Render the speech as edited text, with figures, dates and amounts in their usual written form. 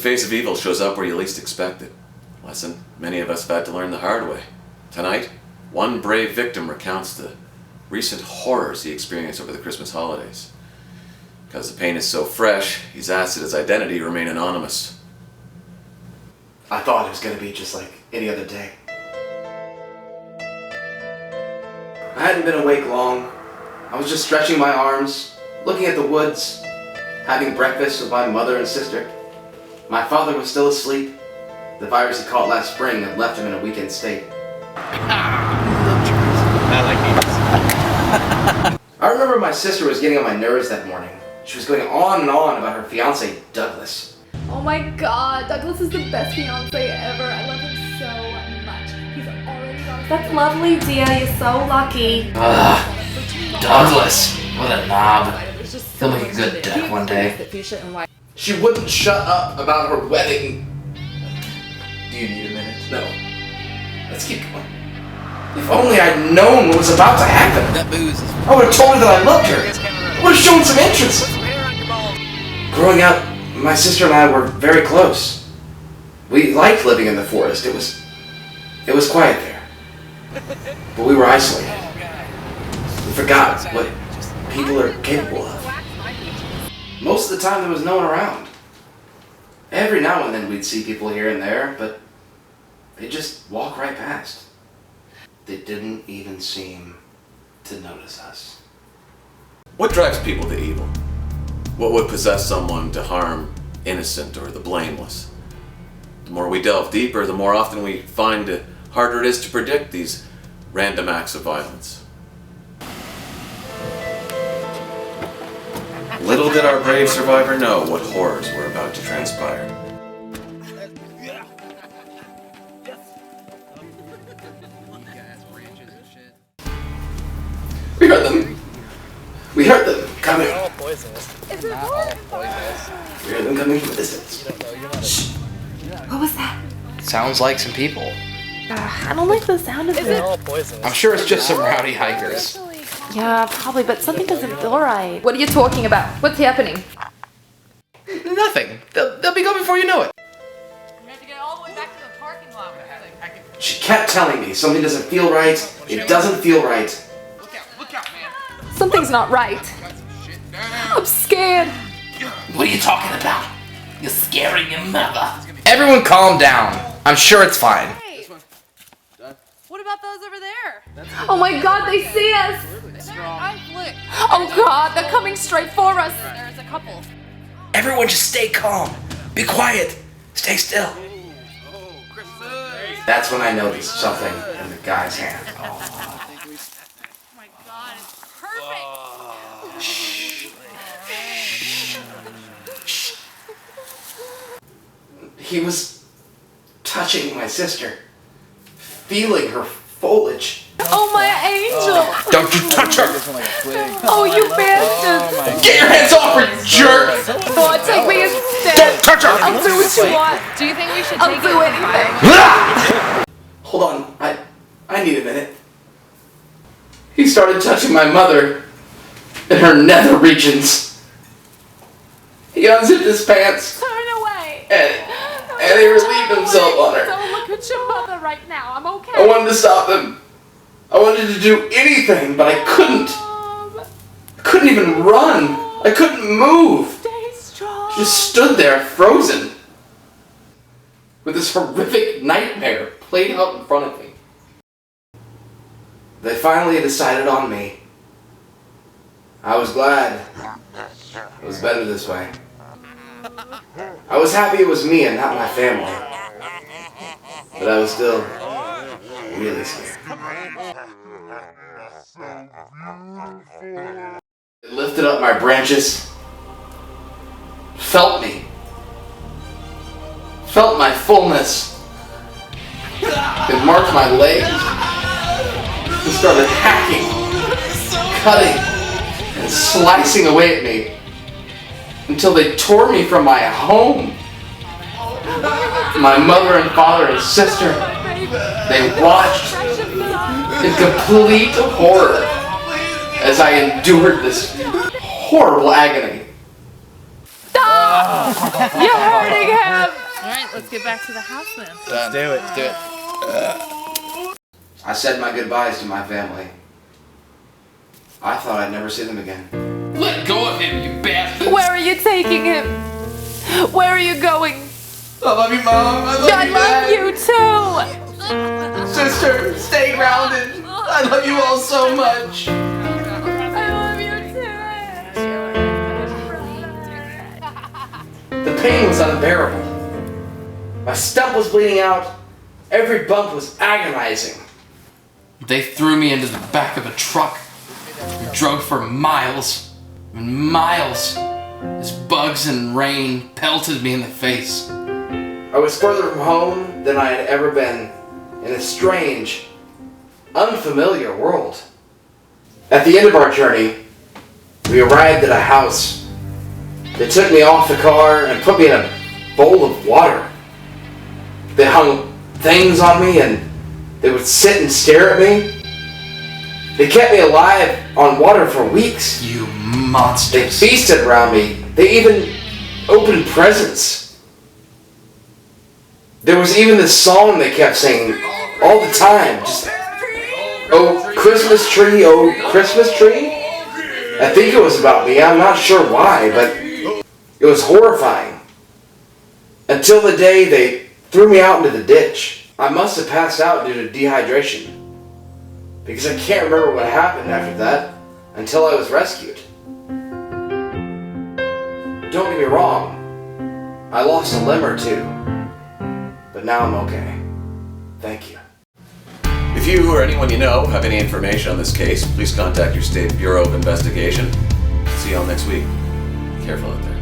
face of evil shows up where you least expect it. Lesson many of us have had to learn the hard way. Tonight, one brave victim recounts the recent horrors he experienced over the Christmas holidays. Because the pain is so fresh, he's asked that his identity remain anonymous. I thought it was going to be just like any other day. I hadn't been awake long. I was just stretching my arms, looking at the woods, having breakfast with my mother and sister. My father was still asleep. The virus he caught last spring had left him in a weakened state. I remember my sister was getting on my nerves that morning. She was going on and on about her fiancé, Douglas. Oh my god, Douglas is the best fiancé ever. I love him so much. He's already got... That's lovely, dear. You're so lucky. Douglas. What a knob. He'll make a good dad one day. She wouldn't shut up about her wedding. Do you need a minute? No. Let's keep going. If only I'd known what was about to happen. That booze is... I would have told her that I loved her. I would have shown some interest. Growing up, my sister and I were very close. We liked living in the forest. It was quiet there. But we were isolated. We forgot what people are capable of. Most of the time there was no one around. Every now and then we'd see people here and there, but they'd just walk right past. They didn't even seem to notice us. What drives people to evil? What would possess someone to harm innocent or the blameless? The more we delve deeper, the more often we find the harder it is to predict these random acts of violence. Little did our brave survivor know what horrors were about to transpire. We heard them. We heard them coming. They're all poisonous. Is it Not all poisonous. We heard them coming from a distance. Shh. What was that? Sounds like some people. I don't like the sound of They're it. all poisonous. I'm sure it's just some rowdy hikers. Yeah, probably, but something doesn't feel right. What are you talking about? What's happening? Nothing. They'll be gone before you know it. We have to get all the way back to the parking lot. She kept telling me something doesn't feel right. It doesn't feel right. Look out, man. Something's not right. I'm scared. What are you talking about? You're scaring your mother. Everyone calm down. I'm sure it's fine. Hey, what about those over there? Oh my god, they see us. Look. Oh god, they're coming straight for us. There's a couple. Everyone just stay calm. Be quiet. Stay still. That's when I noticed something in the guy's hand. Oh my god, it's perfect. He was touching my sister, feeling her foliage. Oh my angel. Don't you touch her! Oh you bastard. Get your hands off her, you jerk! Oh, take me instead. Don't touch her! I'll do what you want. Do you think we should I'll take do it? anything. Hold on, I need a minute. He started touching my mother in her nether regions. He unzipped his pants Turn away. and he relieved himself on her. Don't look at your mother right now. I'm okay. I wanted to stop him. I wanted to do anything, but I couldn't. Mom, I couldn't even run. I couldn't move. stay strong. Just stood there frozen with this horrific nightmare played out in front of me. They finally decided on me. I was glad it was better this way. I was happy it was me and not my family. But I was still really scared. It lifted up my branches, felt me, felt my fullness. It marked my legs and started hacking, cutting, and slicing away at me until they tore me from my home. My mother and father and sister, they watched in complete horror as I endured this horrible agony. Stop! You're hurting him! Alright, let's get back to the house then. Done. Do it. Do it. I said my goodbyes to my family. I thought I'd never see them again. Let go of him, you bastard! Where are you taking him? Where are you going? I love you, Mom. I love I you, love Dad. you too! Sister, stay grounded. I love you all so much. I love you too! The pain was unbearable. My stump was bleeding out. Every bump was agonizing. They threw me into the back of a truck. We drove for miles and miles as bugs and rain pelted me in the face. I was further from home than I had ever been in a strange, unfamiliar world. At the end of our journey, we arrived at a house. They took me off the car and put me in a bowl of water. They hung things on me and they would sit and stare at me. They kept me alive on water for weeks. You They monsters. feasted around me. They even opened presents. There was even this song they kept singing all the time. Just, oh, Christmas tree, oh, Christmas tree. I think it was about me. I'm not sure why, but it was horrifying. Until the day they threw me out into the ditch. I must have passed out due to dehydration, because I can't remember what happened after that until I was rescued. Don't get me wrong, I lost a limb or two, but now I'm okay. Thank you. If you or anyone you know have any information on this case, please contact your State Bureau of Investigation. See you all next week. Be careful out there.